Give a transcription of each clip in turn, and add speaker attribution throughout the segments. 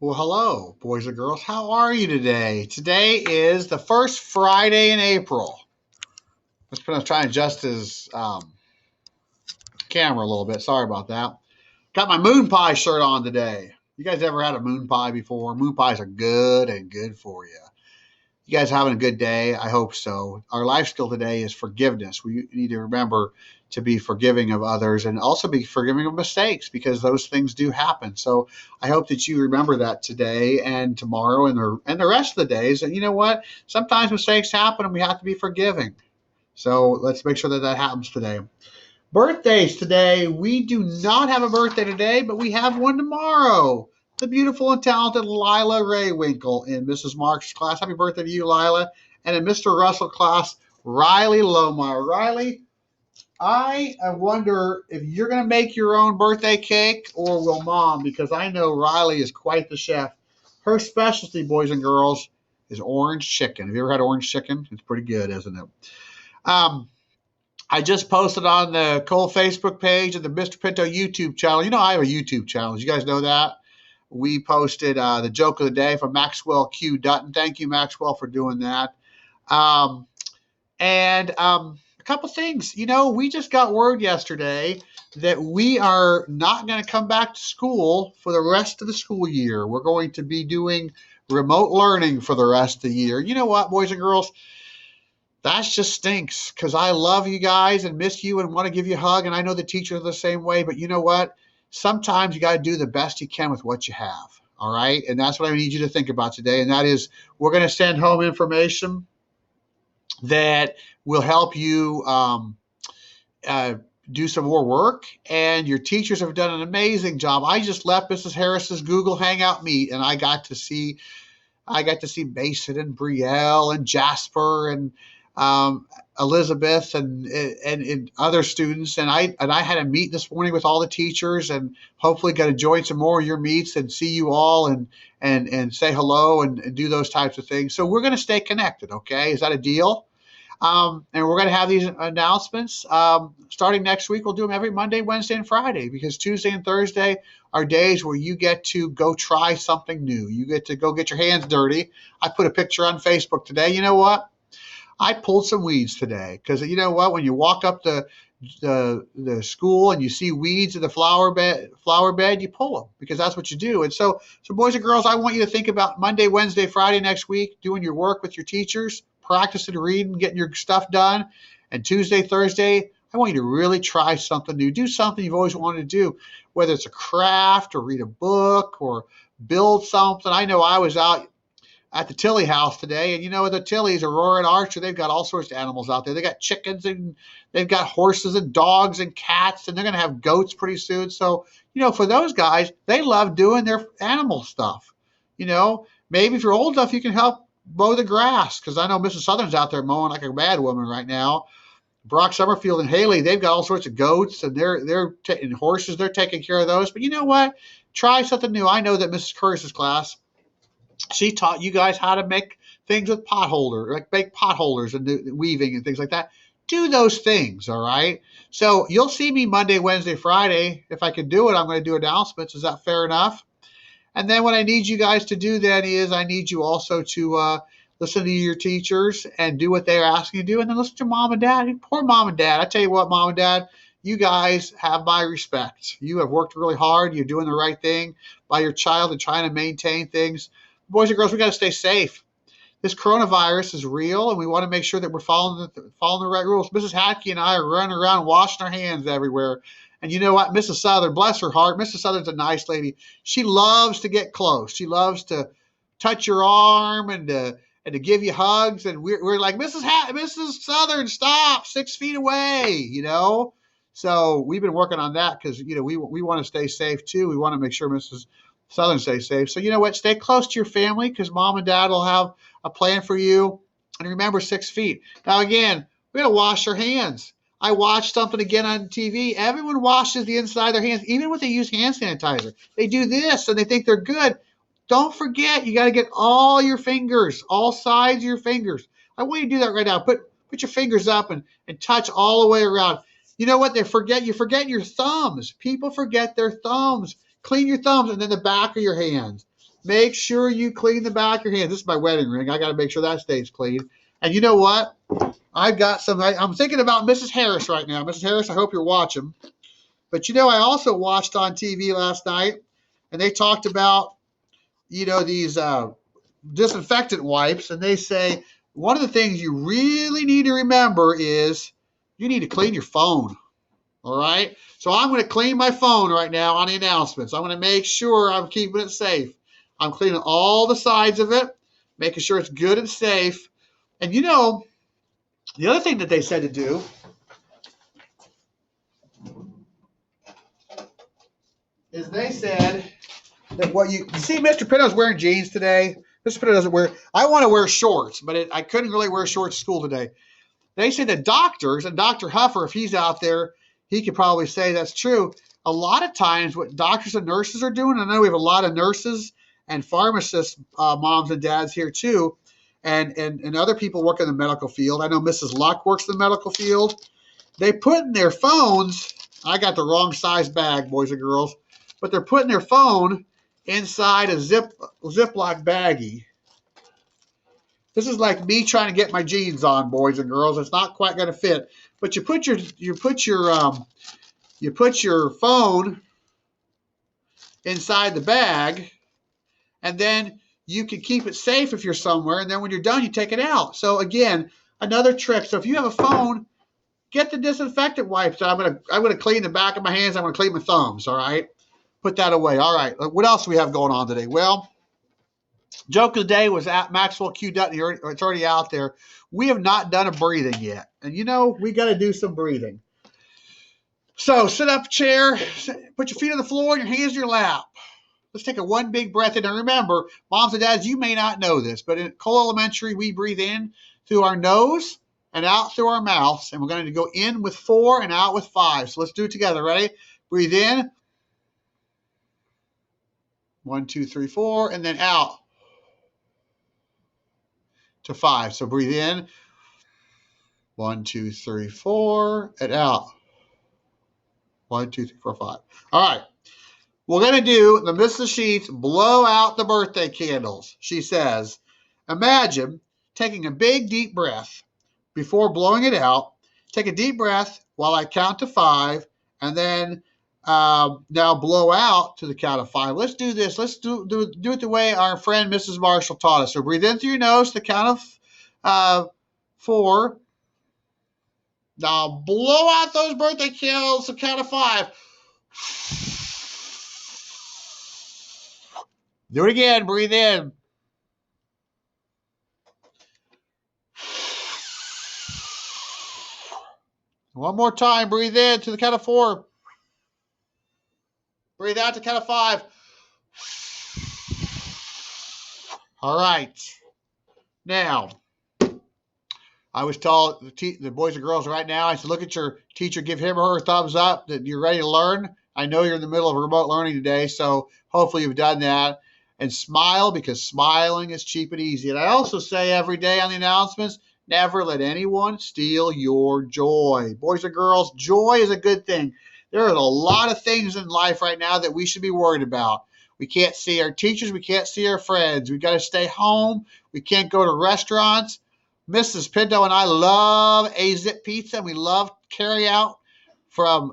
Speaker 1: Well, hello, boys and girls. How are you today? Today is the first Friday in April. Let's try and adjust his camera a little bit. Sorry about that. Got my moon pie shirt on today. You guys ever had a moon pie before? Moon pies are good and good for you. You guys having a good day? I hope so. Our life skill today is forgiveness. We need to remember to be forgiving of others and also be forgiving of mistakes because those things do happen. So I hope that you remember that today and tomorrow and the rest of the days. And you know what? Sometimes mistakes happen and we have to be forgiving. So let's make sure that that happens today. Birthdays today. We do not have a birthday today, but we have one tomorrow. The beautiful and talented Lila Raywinkle in Mrs. Marks' class. Happy birthday to you, Lila. And in Mr. Russell class, Riley Lomar. Riley, I wonder if you're going to make your own birthday cake or will mom, because I know Riley is quite the chef. Her specialty, boys and girls, is orange chicken. Have you ever had orange chicken? It's pretty good, isn't it? Um, I just posted on the Cole Facebook page and the Mr. Pinto YouTube channel. You know, I have a YouTube channel. You guys know that? We posted the joke of the day from Maxwell Q. Dutton. Thank you, Maxwell, for doing that. Um, and a couple things. You know, we just got word yesterday that we are not going to come back to school for the rest of the school year. We're going to be doing remote learning for the rest of the year. You know what, boys and girls? That just stinks because I love you guys and miss you and want to give you a hug. And I know the teachers are the same way, but you know what? Sometimes you got to do the best you can with what you have. All right. And that's what I need you to think about today. And that is we're going to send home information that will help you uh, do some more work. And your teachers have done an amazing job. I just left Mrs. Harris's Google Hangout meet and I got to see Mason and Brielle and Jasper and um, Elizabeth and other students. And I had a meet this morning with all the teachers, and hopefully going to join some more of your meets and see you all and say hello and do those types of things. So we're going to stay connected. Okay, is that a deal? And we're going to have these announcements starting next week. We'll do them every Monday, Wednesday, and Friday because Tuesday and Thursday are days where you get to go try something new. You get to go get your hands dirty. I put a picture on Facebook today. You know what? I pulled some weeds today because you know what? When you walk up the school and you see weeds in the flower bed, you pull them because that's what you do. And so boys and girls, I want you to think about Monday, Wednesday, Friday next week, doing your work with your teachers, practicing reading, getting your stuff done, and Tuesday, Thursday, I want you to really try something new. Do something you've always wanted to do, whether it's a craft or read a book or build something. I know I was out at the Tilley house today. And you know, the Tilleys, Aurora and Archer, they've got all sorts of animals out there. They got chickens and they've got horses and dogs and cats, and they're going to have goats pretty soon. So, you know, for those guys, they love doing their animal stuff. You know, maybe if you're old enough, you can help mow the grass because I know Mrs. Southern's out there mowing like a bad woman right now. Brock Summerfield and Haley, they've got all sorts of goats and and horses. They're taking care of those. But you know what? Try something new. I know that Mrs. Curtis's class, she taught you guys how to make things with like make potholders and weaving and things like that. Do those things, all right? So you'll see me Monday, Wednesday, Friday. If I can do it, I'm going to do announcements. Is that fair enough? And then what I need you guys to do then is I need you also to listen to your teachers and do what they're asking you to do, and then listen to mom and dad. Poor mom and dad. I tell you what, mom and dad, you guys have my respect. You have worked really hard. You're doing the right thing by your child and trying to maintain things. Boys and girls, we got to stay safe. This coronavirus is real, and we want to make sure that we're following the right rules. Mrs. Hackey and I are running around washing our hands everywhere. And you know what? Mrs. Southern, bless her heart, Mrs. Southern's a nice lady. She loves to get close. She loves to touch your arm and to give you hugs. And we're like, Mrs. Southern, stop, 6 feet away, you know? So we've been working on that because, you know, we want to stay safe too. We want to make sure Mrs. Southern stays safe. So you know what? Stay close to your family because mom and dad will have a plan for you. And remember, 6 feet. Now, again, we're going to wash our hands. I watched something again on TV. Everyone washes the inside of their hands, even when they use hand sanitizer. They do this and they think they're good. Don't forget, you got to get all your fingers, all sides of your fingers. I want you to do that right now. Put your fingers up and touch all the way around. You know what? You forget your thumbs. People forget their thumbs. Clean your thumbs and then the back of your hands. Make sure you clean the back of your hands. This is my wedding ring. I got to make sure that stays clean. And you know what? I've got some. I'm thinking about Mrs. Harris right now. Mrs. Harris, I hope you're watching. But I also watched on TV last night, and they talked about these disinfectant wipes, and they say one of the things you really need to remember is you need to clean your phone. All right. So I'm going to clean my phone right now on the announcements. I'm going to make sure I'm keeping it safe. I'm cleaning all the sides of it, making sure it's good and safe. And the other thing that they said to do is they said that what you see, Mr. Pinto's wearing jeans today. Mr. Pinto doesn't wear. I want to wear shorts, but I couldn't really wear shorts to school today. They say that doctors, and Dr. Huffer, if he's out there, he could probably say that's true. A lot of times what doctors and nurses are doing, I know we have a lot of nurses and pharmacists, moms and dads here too, and other people work in the medical field. I know Mrs. Luck works in the medical field. They put in their phones, I got the wrong size bag, boys and girls, but they're putting their phone inside a Ziploc baggie. This is like me trying to get my jeans on, boys and girls. It's not quite going to fit, but you put your phone inside the bag, and then you can keep it safe if you're somewhere. And then when you're done, you take it out. So again, another trick. So if you have a phone, get the disinfectant wipes. I'm gonna clean the back of my hands. I'm gonna clean my thumbs. All right, put that away. All right. What else do we have going on today? Well, joke of the day was at Maxwell Q. Dutton. It's already out there. We have not done a breathing yet. And we got to do some breathing. So sit up, chair, put your feet on the floor and your hands in your lap. Let's take one big breath in. And remember, moms and dads, you may not know this, but in Cole Elementary, we breathe in through our nose and out through our mouths. And we're going to go in with 4 and out with 5. So let's do it together. Ready? Breathe in. 1, 2, 3, 4, and then out to 5. So breathe in. 1, 2, 3, 4, and out. 1, 2, 3, 4, 5. All right. We're going to do the Mrs. Sheets blow out the birthday candles. She says, imagine taking a big deep breath before blowing it out. Take a deep breath while I count to 5, and then now blow out to the count of 5. Let's do this. Let's do it the way our friend Mrs. Marshall taught us. So breathe in through your nose to the count of 4. Now blow out those birthday candles to the count of 5. Do it again. Breathe in. One more time. Breathe in to the count of 4. Breathe out to the count of 5. All right. Now, I was told the boys and girls right now, I said, look at your teacher, give him or her a thumbs up that you're ready to learn. I know you're in the middle of remote learning today, so hopefully you've done that. And smile, because smiling is cheap and easy. And I also say every day on the announcements, never let anyone steal your joy. Boys and girls, joy is a good thing. There are a lot of things in life right now that we should be worried about. We can't see our teachers. We can't see our friends. We've got to stay home. We can't go to restaurants. Mrs. Pinto and I love A-Zip Pizza. We love carry out from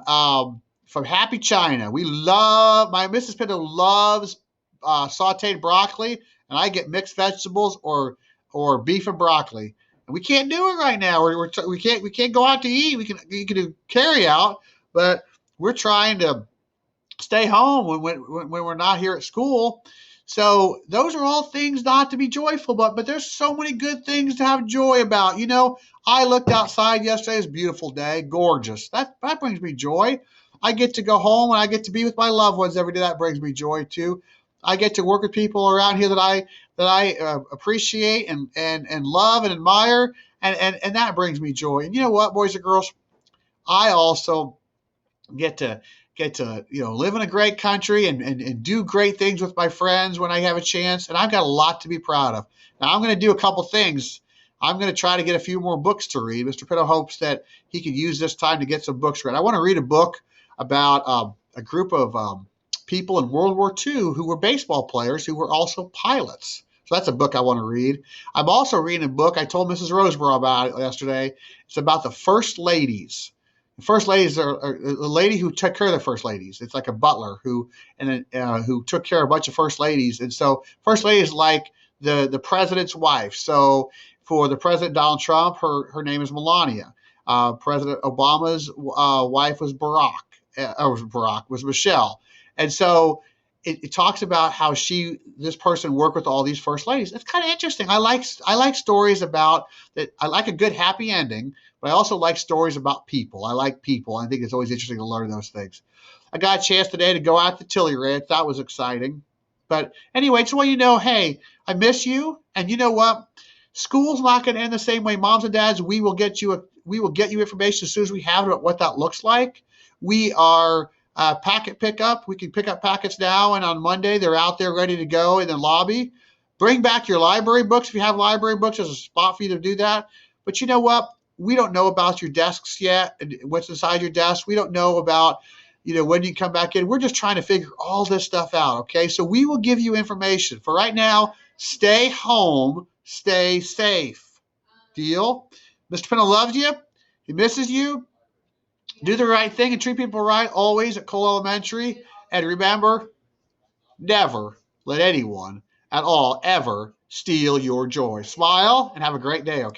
Speaker 1: Happy China. My Mrs. Pinto loves sauteed broccoli, and I get mixed vegetables or beef and broccoli. And we can't do it right now. We can't go out to eat. We can do carry out, but we're trying to stay home when we're not here at school. So those are all things not to be joyful, but there's so many good things to have joy about. I looked outside yesterday. It's a beautiful day, gorgeous. That brings me joy. I get to go home and I get to be with my loved ones every day. That brings me joy too. I get to work with people around here that I appreciate and love and admire, and that brings me joy. And you know what, boys and girls, I also get to live in a great country and do great things with my friends when I have a chance, and I've got a lot to be proud of. Now I'm going to do a couple things. I'm going to try to get a few more books to read. Mr. Pinto hopes that he can use this time to get some books read. I want to read a book about a group of people in World War II who were baseball players who were also pilots. So that's a book I want to read. I'm also reading a book I told Mrs. Roseborough about it yesterday. It's about the first ladies. The first ladies are a lady who took care of the first ladies. It's like a butler who took care of a bunch of first ladies. And so first lady is like the president's wife. So for the president Donald Trump, her name is Melania. President Obama's wife was was Michelle. And so it talks about how this person worked with all these first ladies. It's kind of interesting. I like stories about that. I like a good happy ending, but I also like stories about people. I like people. I think it's always interesting to learn those things. I got a chance today to go out to Tilly Ranch. That was exciting. But anyway, just want you to know, hey, I miss you. And you know what? School's not going to end the same way. Moms and dads, we will get you information as soon as we have it about what that looks like. We are packet pickup. We can pick up packets now, and on Monday they're out there ready to go in the lobby. Bring back your library books if you have library books. There's a spot for you to do that. But you know what? We don't know about your desks yet and what's inside your desk. We don't know about when you come back in. We're just trying to figure all this stuff out, okay? So we will give you information. For right now, stay home, stay safe. Deal? Mr. Pennell loves you. He misses you. Do the right thing and treat people right always at Cole Elementary. And remember, never let anyone at all ever steal your joy. Smile and have a great day, okay?